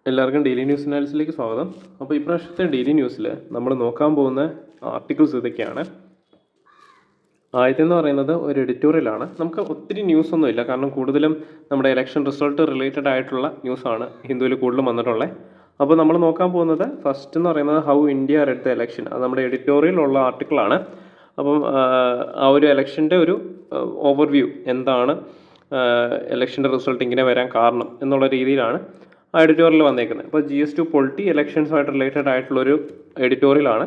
എല്ലാവർക്കും daily news അനാലിസിലേക്ക് സ്വാഗതം. അപ്പോൾ ഇപ്രാവശ്യത്തെ ഡെയിലി ന്യൂസിൽ നമ്മൾ നോക്കാൻ പോകുന്ന ആർട്ടിക്കിൾസ് ഇതൊക്കെയാണ്. ആദ്യത്തെന്ന് പറയുന്നത് ഒരു എഡിറ്റോറിയലാണ്. നമുക്ക് ഒത്തിരി ന്യൂസൊന്നും ഇല്ല, കാരണം കൂടുതലും നമ്മുടെ ഇലക്ഷൻ റിസൾട്ട് റിലേറ്റഡ് ആയിട്ടുള്ള ന്യൂസാണ് ഹിന്ദുവിൽ കൂടുതലും വന്നിട്ടുള്ളത്. അപ്പോൾ നമ്മൾ നോക്കാൻ പോകുന്നത് ഫസ്റ്റ് എന്ന് പറയുന്നത് how India read the election. അത് നമ്മുടെ എഡിറ്റോറിയലുള്ള ആർട്ടിക്കിളാണ്. അപ്പം ആ ഒരു ഇലക്ഷൻ്റെ ഒരു ഓവർവ്യൂ, എന്താണ് ഇലക്ഷൻ്റെ റിസൾട്ട് ഇങ്ങനെ വരാൻ കാരണം എന്നുള്ള രീതിയിലാണ് ആ എഡിറ്റോറിയൽ വന്നേക്കുന്നത്. അപ്പോൾ GS2 പൊളിറ്റി ഇലക്ഷൻസുമായിട്ട് റിലേറ്റഡ് ആയിട്ടുള്ളൊരു എഡിറ്റോറിയലാണ്.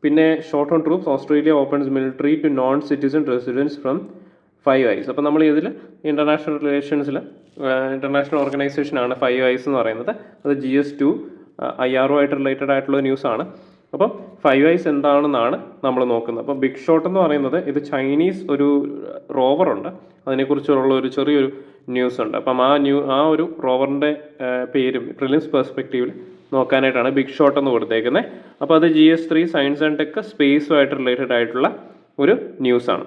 പിന്നെ short on troops, Australia opens military to non citizen residence from 5 eyes. അപ്പോൾ നമ്മൾ ഇതിൽ ഇൻ്റർനാഷണൽ റിലേഷൻസിൽ ഇൻ്റർനാഷണൽ ഓർഗനൈസേഷനാണ് 5 eyes എന്ന് പറയുന്നത്. അത് GS2 IRO ആയിട്ട് റിലേറ്റഡ് ആയിട്ടുള്ള ന്യൂസാണ്. അപ്പം 5 eyes എന്താണെന്നാണ് നമ്മൾ നോക്കുന്നത്. അപ്പോൾ ബിഗ് ഷോട്ട് എന്ന് പറയുന്നത് ഇത് ചൈനീസ് ഒരു റോവറുണ്ട്, അതിനെക്കുറിച്ചുള്ള ഒരു ചെറിയൊരു ന്യൂസ് ഉണ്ട്. അപ്പം ആ ഒരു റോവറിൻ്റെ പേരും പ്രിലിംസ് പെർസ്പെക്റ്റീവിൽ നോക്കാനായിട്ടാണ് ബിഗ് ഷോട്ട് എന്ന് കൊടുത്തേക്കുന്നത്. അപ്പോൾ അത് GS3 സയൻസ് ആൻഡ് ടെക് സ്പേസുമായിട്ട് റിലേറ്റഡ് ആയിട്ടുള്ള ഒരു ന്യൂസാണ്.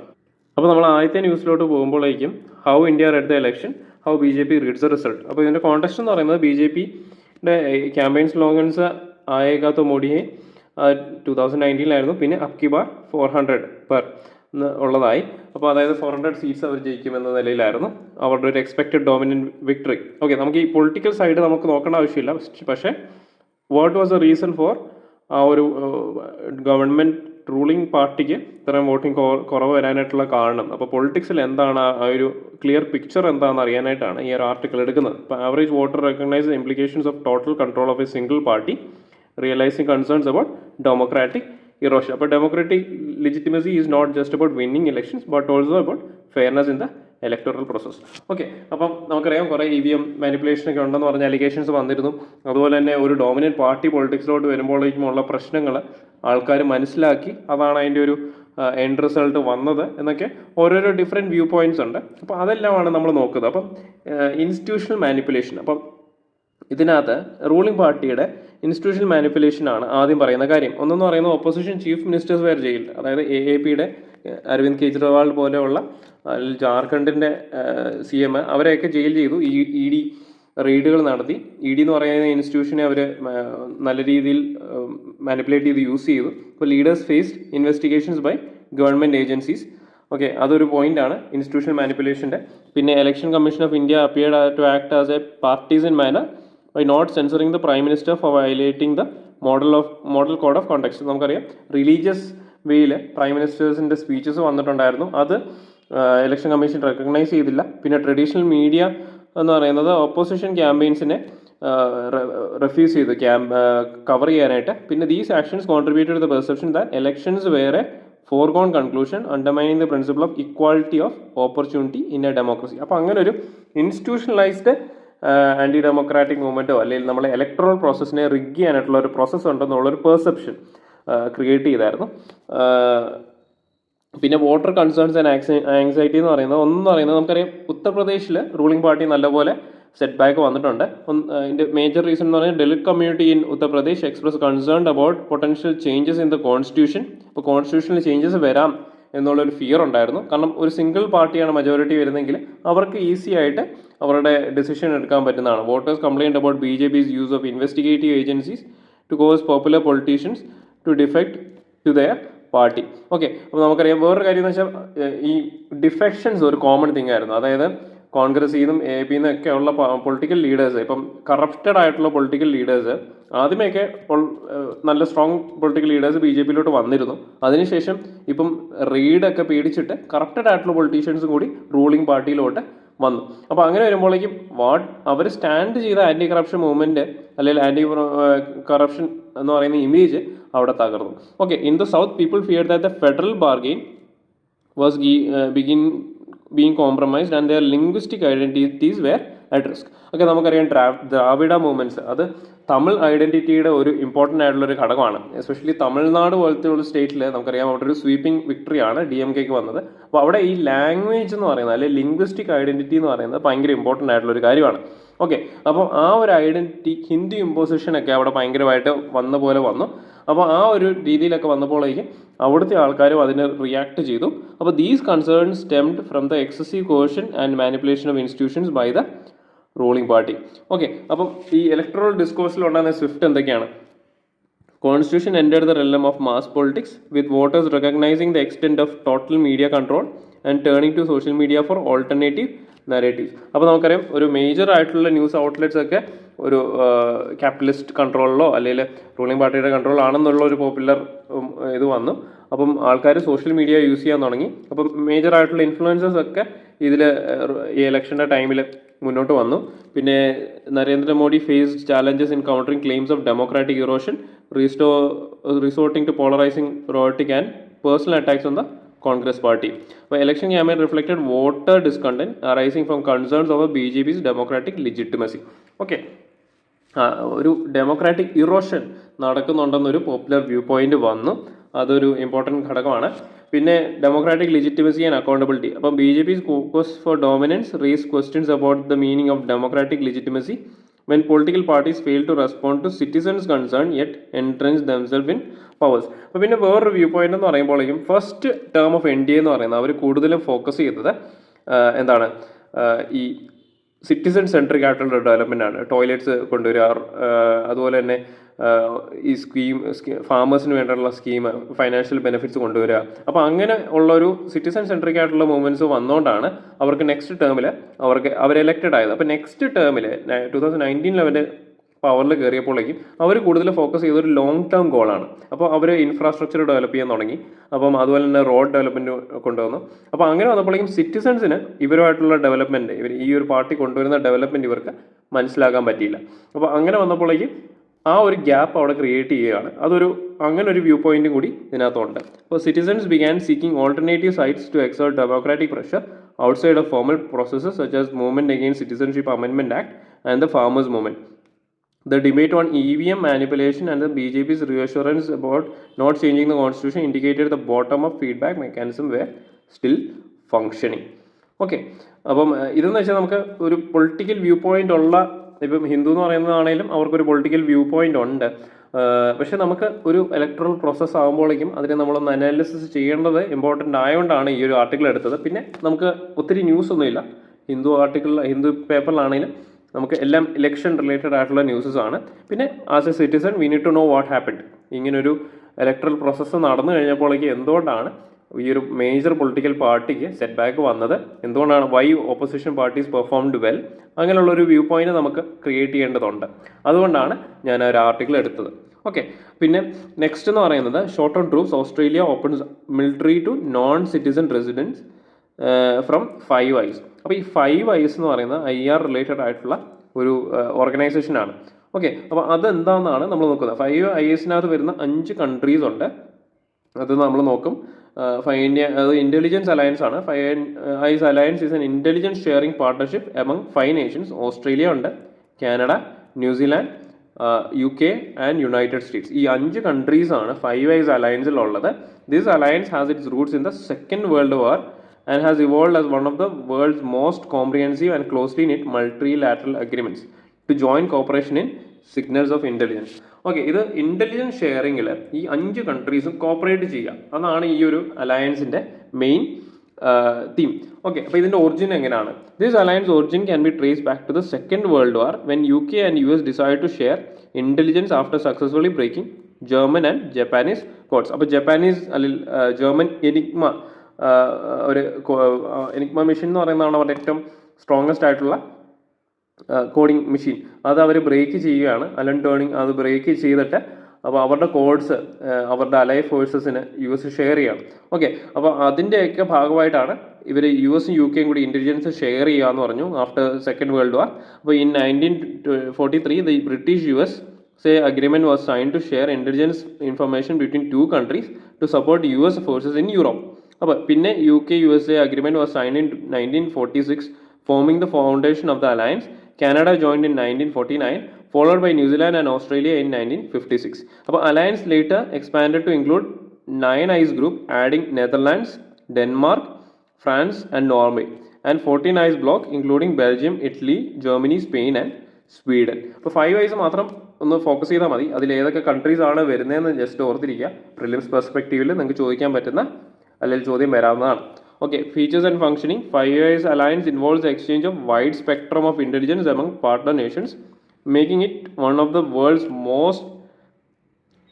അപ്പോൾ നമ്മൾ ആദ്യത്തെ ന്യൂസിലോട്ട് പോകുമ്പോഴേക്കും how India read the election, how BJP reads the result. അപ്പോൾ ഇതിൻ്റെ കോൺടെക്സ്റ്റ് എന്ന് പറയുന്നത് BJPയുടെ ക്യാമ്പയിൻ സ്ലോഗൻസ് ആയേഗാ തോ മോഡിയെ 2019 പിന്നെ അബ്കി ബാർ 400 പെർ ഉള്ളതായി. അപ്പോൾ അതായത് 400 സീറ്റ്സ് അവർ ജയിക്കുമെന്ന നിലയിലായിരുന്നു അവരുടെ ഒരു എക്സ്പെക്റ്റഡ് ഡോമിനൻറ്റ് വിക്ടറി. ഓക്കെ, നമുക്ക് ഈ പൊളിറ്റിക്കൽ സൈഡ് നമുക്ക് നോക്കേണ്ട ആവശ്യമില്ല. പക്ഷേ what was the reason for ആ ഒരു ഗവൺമെൻറ് റൂളിംഗ് പാർട്ടിക്ക് ഇത്രയും വോട്ടിംഗ് കുറവ് വരാനായിട്ടുള്ള കാരണം. അപ്പോൾ പൊളിറ്റിക്സിൽ എന്താണ് ആ ഒരു ക്ലിയർ പിക്ചർ എന്താണെന്ന് അറിയാനായിട്ടാണ് ഈ ഒരു ആർട്ടിക്കിൾ എടുക്കുന്നത്. ഇപ്പോൾ average voter recognise implications of total control of a single party, realising concerns about democratic erosion. അപ്പോൾ democratic legitimacy is not just about winning elections but also about fairness in the electoral process. Okay, അപ്പം നമുക്കറിയാം കുറേ EVM മാനിപ്പുലേഷനൊക്കെ ഉണ്ടെന്ന് പറഞ്ഞ allegations വന്നിരുന്നു. അതുപോലെ തന്നെ ഒരു ഡോമിനൻറ്റ് പാർട്ടി പൊളിറ്റിക്സിലോട്ട് വരുമ്പോഴേക്കുമുള്ള പ്രശ്നങ്ങൾ ആൾക്കാർ മനസ്സിലാക്കി അതാണ് അതിൻ്റെ ഒരു എൻഡ് റിസൾട്ട് വന്നത് എന്നൊക്കെ ഓരോരോ ഡിഫറെൻറ്റ് വ്യൂ പോയിൻറ്റ്സ് ഉണ്ട്. അപ്പോൾ അതെല്ലാമാണ് നമ്മൾ നോക്കുന്നത്. അപ്പം ഇൻസ്റ്റിറ്റ്യൂഷണൽ മാനിപ്പുലേഷൻ, അപ്പം ഇതിനകത്ത് റൂളിംഗ് പാർട്ടിയുടെ ഇൻസ്റ്റിറ്റ്യൂഷണൽ മാനിപ്പുലേഷനാണ് ആദ്യം പറയുന്ന കാര്യം. ഒന്നെന്ന് പറയുന്നത് ഓപ്പോസിഷൻ ചീഫ് മിനിസ്റ്റേഴ്സ് വേർ ജയിലിൽ, അതായത് AAPയുടെ അരവിന്ദ് കെജ്രിവാൾ പോലെയുള്ള ജാർഖണ്ഡിൻ്റെ CM അവരെയൊക്കെ ജയിൽ ചെയ്തു. ED റെയ്ഡുകൾ നടത്തി. ED എന്ന് പറയുന്ന ഇൻസ്റ്റിറ്റ്യൂഷനെ അവർ നല്ല രീതിയിൽ മാനിപ്പുലേറ്റ് ചെയ്ത് യൂസ് ചെയ്തു. അപ്പോൾ leaders faced investigations by government agencies. Okay, അതൊരു പോയിന്റാണ് ഇൻസ്റ്റിറ്റ്യൂഷണൽ മാനിപ്പുലേഷൻ്റെ. പിന്നെ election commission of India appeared to act as a partisan manner by not censoring the Prime Minister for violating the model code of conduct. നമുക്കറിയാം religious വേയിൽ prime മിനിസ്റ്റേഴ്സിൻ്റെ speeches വന്നിട്ടുണ്ടായിരുന്നു. അത് election commission recognise ചെയ്തില്ല. പിന്നെ traditional media എന്ന് പറയുന്നത് opposition ക്യാമ്പയിൻസിനെ refuse ചെയ്തു കവർ ചെയ്യാനായിട്ട്. പിന്നെ these actions contributed to the perception that elections were a foregone conclusion undermining the principle of equality of opportunity in a democracy. അപ്പോൾ അങ്ങനെ ഒരു ഇൻസ്റ്റിറ്റ്യൂഷണലൈസ്ഡ് ആൻറ്റി ഡെമോക്രാറ്റിക് മൂവ്മെൻറ്റോ അല്ലെങ്കിൽ നമ്മളെ ഇലക്ട്രൽ പ്രോസസ്സിനെ റിഗ് ചെയ്യാനായിട്ടുള്ള ഒരു പ്രോസസ്സ് ഉണ്ടെന്നുള്ളൊരു പെർസെപ്ഷൻ ക്രിയേറ്റ് ചെയ്തായിരുന്നു. പിന്നെ വോട്ടർ കൺസേൺസ് ആൻഡ് ആങ്സൈറ്റി എന്ന് പറയുന്നത് നമുക്കറിയാം ഉത്തർപ്രദേശിൽ റൂളിംഗ് പാർട്ടി നല്ലപോലെ സെറ്റ് ബാക്ക് വന്നിട്ടുണ്ട്. ഇതിൻ്റെ മേജർ റീസൺ എന്ന് പറയുന്നത് Dalit community in Uttar Pradesh express concerned about potential changes in the constitution. അപ്പോൾ കോൺസ്റ്റിറ്റ്യൂഷനിൽ ചേഞ്ചസ് വരാം എന്നുള്ളൊരു ഫിയർ ഉണ്ടായിരുന്നു. കാരണം ഒരു സിംഗിൾ പാർട്ടിയാണ് മെജോറിറ്റി വരുന്നെങ്കിൽ അവർക്ക് ഈസി ആയിട്ട് അവരുടെ ഡിസിഷൻ എടുക്കാൻ പറ്റുന്നതാണ്. Voters complaint about BJP's use of investigative agencies to cause popular politicians to defect to their party. Okay, അപ്പോൾ നമുക്കറിയാം വേറൊരു കാര്യം എന്ന് വെച്ചാൽ ഈ ഡിഫെക്ഷൻസ് ഒരു കോമൺ തിങ് ആയിരുന്നു. അതായത് കോൺഗ്രസിൽ നിന്നും AAP ഒക്കെ ഉള്ള പൊളിറ്റിക്കൽ ലീഡേഴ്സ്, ഇപ്പം കറപ്റ്റഡ് ആയിട്ടുള്ള പൊളിറ്റിക്കൽ ലീഡേഴ്സ് ആദ്യമേയൊക്കെ നല്ല സ്ട്രോങ് പൊളിറ്റിക്കൽ ലീഡേഴ്സ് BJPയിലോട്ട് വന്നിരുന്നു. അതിനുശേഷം ഇപ്പം റെയ്ഡൊക്കെ പേടിച്ചിട്ട് കറപ്റ്റഡ് ആയിട്ടുള്ള പൊളിറ്റീഷ്യൻസും കൂടി റൂളിംഗ് പാർട്ടിയിലോട്ട് വന്നു. അപ്പോൾ അങ്ങനെ വരുമ്പോഴേക്കും അവർ സ്റ്റാൻഡ് ചെയ്ത ആൻറ്റി കറപ്ഷൻ മൂവ്മെൻറ്റ് അല്ലെങ്കിൽ ആൻറ്റി കറപ്ഷൻ എന്ന് പറയുന്ന ഇമേജ് അവിടെ തകർന്നു. Okay, in the south people fear that the federal bargain was being compromised and their linguistic identities were at risk. Okay, നമുക്കറിയാം ദ്രാവിഡ മൂവ്മെൻറ്റ്സ് അത് തമിഴ് ഐഡൻറ്റിറ്റിയുടെ ഒരു ഇമ്പോർട്ടൻ്റ് ആയിട്ടുള്ളൊരു ഘടകമാണ്. എസ്പെഷ്യലി തമിഴ്നാട് പോലത്തെ ഒരു സ്റ്റേറ്റിൽ നമുക്കറിയാം അവിടെ ഒരു സ്വീപ്പിംഗ് വിക്ടറിയാണ് DMKക്ക് വന്നത്. അപ്പോൾ അവിടെ ഈ ലാംഗ്വേജ് എന്ന് പറയുന്നത് അല്ലെങ്കിൽ ലിംഗ്വിസ്റ്റിക് ഐഡൻറ്റിറ്റി എന്ന് പറയുന്നത് ഭയങ്കര ഇമ്പോർട്ടൻ്റ് ആയിട്ടുള്ളൊരു കാര്യമാണ്. ഓക്കെ, അപ്പോൾ ആ ഒരു ഐഡൻറ്റിറ്റി ഹിന്ദി ഇമ്പോസിഷനൊക്കെ അവിടെ ഭയങ്കരമായിട്ട് വന്നു. അപ്പോൾ ആ ഒരു രീതിയിലൊക്കെ വന്നപ്പോഴേക്കും അവിടുത്തെ ആൾക്കാരും അതിന് റിയാക്ട് ചെയ്തു. അപ്പോൾ these concerns stemmed from the excessive caution and manipulation of institutions by the ruling party. Okay, അപ്പം ഈ ഇലക്ട്രൽ ഡിസ്കോഴ്സിൽ ഉണ്ടാകുന്ന സ്വിഫ്റ്റ് എന്തൊക്കെയാണ്? Constitution entered the realm of mass politics, with voters recognizing the extent of total media control and turning to social media for alternative narratives. അപ്പോൾ നമുക്കറിയാം ഒരു major ആയിട്ടുള്ള news outlets ഒക്കെ ഒരു ക്യാപിറ്റലിസ്റ്റ് കൺട്രോളിലോ അല്ലെങ്കിൽ റൂളിംഗ് പാർട്ടിയുടെ കൺട്രോൾ ആണെന്നുള്ള ഒരു പോപ്പുലർ ഇത് വന്നു. അപ്പം ആൾക്കാർ സോഷ്യൽ മീഡിയ യൂസ് ചെയ്യാൻ തുടങ്ങി. അപ്പം മേജർ ആയിട്ടുള്ള ഇൻഫ്ലുവൻസേഴ്സ് ഒക്കെ ഇതിൽ ഈ ഇലക്ഷൻ്റെ ടൈമിൽ മുന്നോട്ട് വന്നു. പിന്നെ Narendra Modi faced challenges in countering claims of democratic erosion, resorting to polarising റോട്ടിക് and personal attacks on the Congress party. The election campaign reflected voter discontent arising from concerns over BJP's democratic legitimacy. Okay. ഒരു democratic erosion നടക്കുന്നുണ്ടെന്നൊരു popular view point വന്നു. അതൊരു important ഘടകമാണ്. പിന്നെ democratic legitimacy and accountability. അപ്പം BJP's focus for dominance raised questions about the meaning of democratic legitimacy when political parties fail to respond to citizens' concern yet entrench themselves in powers. അപ്പോൾ പിന്നെ വേറൊരു view point എന്ന് പറയുമ്പോഴേക്കും first term of NDA എന്ന് പറയുന്നത് അവർ കൂടുതലും focus ചെയ്തത് എന്താണ്, ഈ സിറ്റിസൺ സെൻട്രിക് ആയിട്ടുള്ള ഡെവലപ്മെൻ്റ് ആണ്. ടോയ്ലറ്റ്സ് കൊണ്ടുവരിക, അതുപോലെ തന്നെ ഈ ഫാമേഴ്സിന് വേണ്ടിയുള്ള സ്കീം, ഫൈനാൻഷ്യൽ ബെനിഫിറ്റ്സ് കൊണ്ടുവരിക. അപ്പോൾ അങ്ങനെ ഉള്ളൊരു സിറ്റിസൺ സെൻട്രിക് ആയിട്ടുള്ള മൂവ്മെൻറ്റ്സ് വന്നുകൊണ്ടാണ് അവർക്ക് നെക്സ്റ്റ് ടേമിൽ അവർ എലക്റ്റഡ് ആയത്. അപ്പോൾ നെക്സ്റ്റ് ടേമിൽ 2019 അവർ പവറിൽ കയറിയപ്പോഴേക്കും അവർ കൂടുതൽ ഫോക്കസ് ചെയ്തൊരു ലോങ് ടേം ഗോളാണ്. അപ്പോൾ അവർ ഇൻഫ്രാസ്ട്രക്ചർ ഡെവലപ്പ് ചെയ്യാൻ തുടങ്ങി. അപ്പം അതുപോലെ തന്നെ റോഡ് ഡെവലപ്മെൻറ്റ് കൊണ്ടുവന്നു. അപ്പോൾ അങ്ങനെ വന്നപ്പോഴേക്കും സിറ്റിസൺസിന് ഇവരുമായിട്ടുള്ള ഡെവലപ്മെൻറ്റ്, ഇവർ ഈ ഒരു പാർട്ടി കൊണ്ടുവരുന്ന ഡെവലപ്മെൻറ്റ് ഇവർക്ക് മനസ്സിലാക്കാൻ പറ്റിയില്ല. അപ്പോൾ അങ്ങനെ വന്നപ്പോഴേക്കും ആ ഒരു ഗ്യാപ്പ് അവിടെ ക്രിയേറ്റ് ചെയ്യുകയാണ്. അങ്ങനെ ഒരു വ്യൂ പോയിന്റും കൂടി ഇതിനകത്തുണ്ട്. അപ്പോൾ citizens began seeking alternative sites to exert democratic pressure outside of formal processes such as movement against citizenship amendment act and the farmers movement. The debate on EVM manipulation and the BJP's reassurance about not changing the constitution indicated the bottom-up feedback mechanism were still functioning. Okay, അപ്പം ഇതെന്ന് വെച്ചാൽ നമുക്ക് ഒരു political view point ഉള്ള, ഇപ്പം ഹിന്ദു എന്ന് പറയുന്നതാണെങ്കിലും അവർക്കൊരു political view point ഉണ്ട്. പക്ഷെ നമുക്ക് ഒരു ഇലക്ട്രൽ പ്രോസസ്സ് ആകുമ്പോഴേക്കും അതിനെ നമ്മളൊന്ന് അനാലിസിസ് ചെയ്യേണ്ടത് ഇമ്പോർട്ടൻ്റ് ആയതുകൊണ്ടാണ് ഈ ഒരു ആർട്ടിക്കിൾ എടുത്തത്. പിന്നെ നമുക്ക് ഒത്തിരി ന്യൂസ് ഒന്നുമില്ല ഹിന്ദു പേപ്പറിലാണെങ്കിലും നമുക്ക് എല്ലാം ഇലക്ഷൻ റിലേറ്റഡ് ആയിട്ടുള്ള ന്യൂസസ് ആണ്. പിന്നെ as a citizen we need to know what happened. ഇങ്ങനൊരു ഇലക്ട്രൽ പ്രോസസ്സ് നടന്നു കഴിഞ്ഞപ്പോഴേക്ക് എന്തുകൊണ്ടാണ് ഈ ഒരു മേജർ പൊളിറ്റിക്കൽ പാർട്ടിക്ക് സെറ്റ് ബാക്ക് വന്നത്, എന്തുകൊണ്ടാണ് why opposition parties performed well, അങ്ങനെയുള്ളൊരു വ്യൂ പോയിന്റ് നമുക്ക് ക്രിയേറ്റ് ചെയ്യേണ്ടതുണ്ട്. അതുകൊണ്ടാണ് ഞാൻ ഒരു ആർട്ടിക്കിൾ എടുത്തത്. ഓക്കെ, പിന്നെ നെക്സ്റ്റ് എന്ന് പറയുന്നത് short on troops Australia opens military to non citizen residence from 5 eyes. അപ്പോൾ ഈ 5 eyes എന്ന് പറയുന്നത് IR റിലേറ്റഡ് ആയിട്ടുള്ള ഒരു ഓർഗനൈസേഷനാണ്. ഓക്കെ, അപ്പോൾ അതെന്താണെന്നാണ് നമ്മൾ നോക്കുന്നത്. 5 eyesനകത്ത് വരുന്ന 5 കൺട്രീസ് ഉണ്ട്. അത് നമ്മൾ നോക്കും. അത് ഇൻ്റലിജൻസ് അലയൻസ് ആണ്. 5 eyes alliance is an intelligence sharing partnership among 5 nations. Australia ഉണ്ട്, Canada, New Zealand, UK and United States. ഈ 5 കൺട്രീസാണ് 5 eyes അലയൻസിലുള്ളത്. This alliance has its roots in the second world war and has evolved as one of the world's most comprehensive and closely knit multilateral agreements to join cooperation in signals of intelligence. Okay, ഇത് intelligence ഷെയറിങ്ങിൽ ഈ 5 കൺട്രീസും cooperate ചെയ്യുക, അതാണ് ഈ ഒരു അലയൻസിൻ്റെ main theme. Okay, അപ്പോൾ ഇതിൻ്റെ origin എങ്ങനെയാണ്? This alliance origin can be trace back to the second world war when UK and US decide to share intelligence after successfully breaking German and Japanese codes. അപ്പോൾ Japanese അല്ലെങ്കിൽ German Enigma machine എന്ന് പറയുന്നതാണ് അവരുടെ ഏറ്റവും strongest ആയിട്ടുള്ള coding machine. അത് അവർ break ചെയ്യുകയാണ്, അലൻ ടേണിങ് അത് ബ്രേക്ക് ചെയ്തിട്ട് അപ്പോൾ അവരുടെ കോഡ്സ് അവരുടെ അലൈ ഫോഴ്സസിന് US ഷെയർ ചെയ്യണം. ഓക്കെ, അപ്പോൾ അതിൻ്റെയൊക്കെ ഭാഗമായിട്ടാണ് ഇവർ US ഉം UK കൂടി ഇൻ്റലിജൻസ് ഷെയർ ചെയ്യുക എന്ന് പറഞ്ഞു ആഫ്റ്റർ സെക്കൻഡ് വേൾഡ് വാർ. അപ്പോൾ in 1943 the British US agreement was signed to share intelligence information between 2 countries to support US forces in Europe. അപ്പോൾ പിന്നെ UK-USA agreement was signed in 1946, forming the foundation of the alliance. Canada joined in 1949, followed by New Zealand and Australia in 1956. അപ്പോൾ alliance later expanded to include 9 eyes group, adding Netherlands, Denmark, France and Norway, and 14 eyes block including Belgium, Italy, Germany, Spain and Sweden. അപ്പോൾ 5 eyes മാത്രം ഒന്ന് focus ചെയ്താൽ മതി. അതിൽ ഏതൊക്കെ countries ആണ് വരുന്നതെന്ന് ജസ്റ്റ് ഓർത്തിരിക്കുക. പ്രിലിംസ് പെർസ്പെക്റ്റീവിൽ നിങ്ങൾക്ക് ചോദിക്കാൻ പറ്റുന്ന അല്ലെങ്കിൽ ചോദ്യം വരാവുന്നതാണ്. Okay, features and functioning. Five Eyes Alliance involves the exchange of wide spectrum of intelligence among partner nations, making it one of the world's most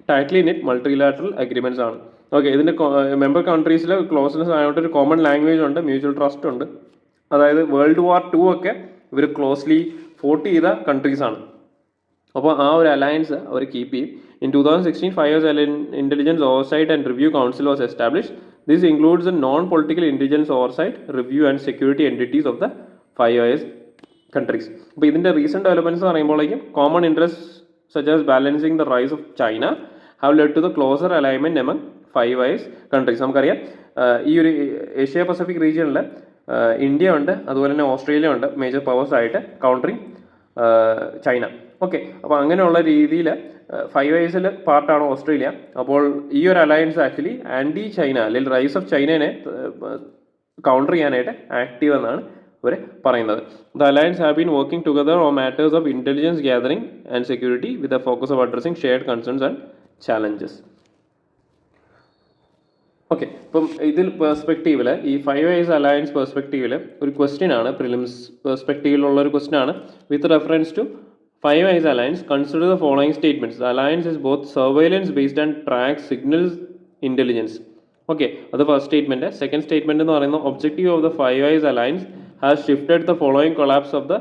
tightly knit multilateral agreements ആണ്. Okay, ഇതിൻ്റെ member കൺട്രീസിൽ closeness ആയതുകൊണ്ട് ഒരു common language ഉണ്ട്, mutual trust ഉണ്ട്. അതായത് World War II ഒക്കെ ഇവർ closely fought ചെയ്ത കൺട്രീസാണ്. അപ്പോൾ ആ ഒരു അലയൻസ് അവർ കീപ്പ് ചെയ്യും. In 2016, Five Eyes Intelligence Oversight and Review Council was established. This includes the non-political intelligence oversight, review and security entities of the Five Eyes countries. അപ്പോൾ ഇതിൻ്റെ recent developments എന്ന് പറയുമ്പോഴേക്കും common interest such as balancing the rise of China have led to the closer alignment among Five Eyes countries. നമുക്കറിയാം ഈ ഒരു Asia Pacific റീജിയനിൽ India ഉണ്ട്, അതുപോലെ തന്നെ ഓസ്ട്രേലിയ ഉണ്ട് മേജർ പവേഴ്സ് ആയിട്ട് കൗണ്ടറിങ് ചൈന. ഓക്കെ, അപ്പോൾ അങ്ങനെയുള്ള രീതിയിൽ ഫൈവ് ഐസിൽ പാർട്ടാണ് ഓസ്ട്രേലിയ. അപ്പോൾ ഈ ഒരു അലയൻസ് ആക്ച്വലി ആൻറ്റി ചൈന അല്ലെങ്കിൽ റൈസ് ഓഫ് ചൈനയെ കൗണ്ടർ ചെയ്യാനായിട്ട് ആക്റ്റീവ് എന്നാണ് അവർ പറയുന്നത്. The alliance have been working together on matters of intelligence gathering and security with a focus of addressing shared concerns and challenges. Okay, ഇപ്പം ഇതിൽ പെർസ്പെക്റ്റീവിൽ ഈ five ice alliance പെർസ്പെക്റ്റീവിൽ ഒരു question ആണ്, prelims പെർസ്പെക്റ്റീവിലുള്ള ഒരു ക്വസ്റ്റ്യൻ ആണ്. With reference to Five Eyes Alliance, consider the following statements. The alliance is both surveillance based and tracks signals intelligence. Okay, that's the first statement. Second statement എന്ന് പറയുന്ന objective of the Five Eyes Alliance has shifted the following collapse of the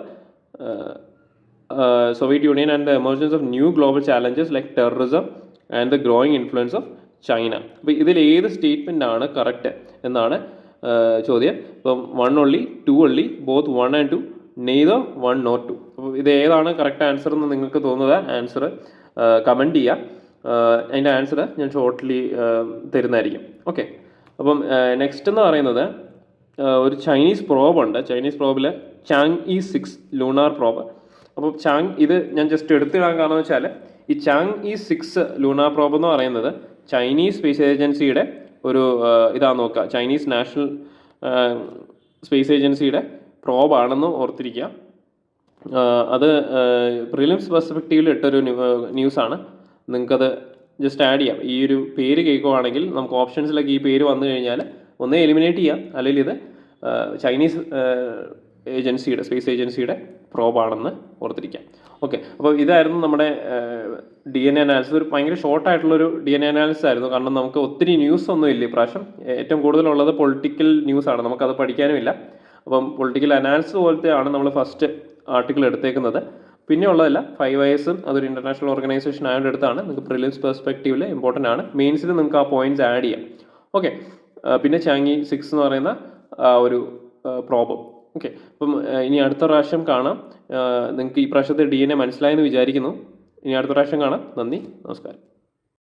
Soviet Union and the emergence of new global challenges like terrorism and the growing influence of China. അപ്പോൾ ഇതിൽ ഏത് statement ആണ് correct എന്നാണ് ചോദ്യം. ഇപ്പം 1 only, 2 only, both 1 and 2, neither 1 nor 2. അപ്പോൾ ഇത് ഏതാണ് കറക്റ്റ് ആൻസർ എന്ന് നിങ്ങൾക്ക് തോന്നുന്നത് ആൻസർ കമൻറ്റ് ചെയ്യുക. അതിൻ്റെ ആൻസർ ഞാൻ ഷോർട്ട്ലി തരുന്നതായിരിക്കും. ഓക്കെ, അപ്പം നെക്സ്റ്റ് എന്ന് പറയുന്നത് ഒരു ചൈനീസ് പ്രോബ് ഉണ്ട്. ചൈനീസ് പ്രോബിൽ Chang'e-6 ലൂണാർ പ്രോബ്. അപ്പോൾ ഇത് ഞാൻ ജസ്റ്റ് എടുത്തിടാൻ കാരണം എന്ന് വെച്ചാൽ ഈ Chang'e-6 ലൂണാർ പ്രോബ് എന്ന് പറയുന്നത് ചൈനീസ് സ്പേസ് ഏജൻസിയുടെ ഒരു ഇതാ നോക്കുക, ചൈനീസ് നാഷണൽ സ്പേസ് ഏജൻസിയുടെ പ്രോബാണെന്ന് ഓർത്തിരിക്കുക. അത് പ്രിലിംസ് പെർസ്പെക്റ്റീവിൽ ഇട്ടൊരു ന്യൂസാണ്. നിങ്ങൾക്കത് ജസ്റ്റ് ആഡ് ചെയ്യാം. ഈ ഒരു പേര് കേൾക്കുവാണെങ്കിൽ നമുക്ക് ഓപ്ഷൻസിലൊക്കെ ഈ പേര് വന്നു കഴിഞ്ഞാൽ ഒന്നേ എലിമിനേറ്റ് ചെയ്യാം, അല്ലെങ്കിൽ ഇത് ചൈനീസ് ഏജൻസിയുടെ സ്പേസ് ഏജൻസിയുടെ പ്രോബാണെന്ന് ഓർത്തിരിക്കാം. ഓക്കെ, അപ്പോൾ ഇതായിരുന്നു നമ്മുടെ DNA അനാലിസിസ്. ഒരു ഭയങ്കര ഷോർട്ടായിട്ടുള്ളൊരു DNA അനാലിസിസ് ആയിരുന്നു, കാരണം നമുക്ക് ഒത്തിരി ന്യൂസ് ഒന്നും ഇല്ല ഇപ്രാവശ്യം. ഏറ്റവും കൂടുതലുള്ളത് പൊളിറ്റിക്കൽ ന്യൂസാണ്, നമുക്കത് പഠിക്കാനുമില്ല. അപ്പം പൊളിറ്റിക്കൽ അനാലിസിസ് പോലത്തെ ആണ് നമ്മൾ ഫസ്റ്റ് ആർട്ടിക്കിൾ എടുത്തേക്കുന്നത്. പിന്നെ ഉള്ളതല്ല ഫൈവ് ഐസും അതൊരു ഇൻ്റർനാഷണൽ ഓർഗനൈസേഷൻ ആയതുകൊണ്ട് എടുത്താണ്. നിങ്ങൾക്ക് പ്രിലിംസ് പെർസ്പെക്റ്റീവിൽ ഇമ്പോർട്ടൻ്റ് ആണ്. മെയിൻസിൽ നിങ്ങൾക്ക് ആ പോയിന്റ്സ് ആഡ് ചെയ്യാം. ഓക്കെ, പിന്നെ Chang'e-6 എന്ന് പറയുന്ന ഒരു പ്രോബ്ലം. ഓക്കെ, അപ്പം ഇനി അടുത്ത പ്രാവശ്യം കാണാം. നിങ്ങൾക്ക് ഈ പ്രാവശ്യത്തെ DNA മനസ്സിലായെന്ന് വിചാരിക്കുന്നു. ഇനി അടുത്ത പ്രാവശ്യം കാണാം. നന്ദി, നമസ്കാരം.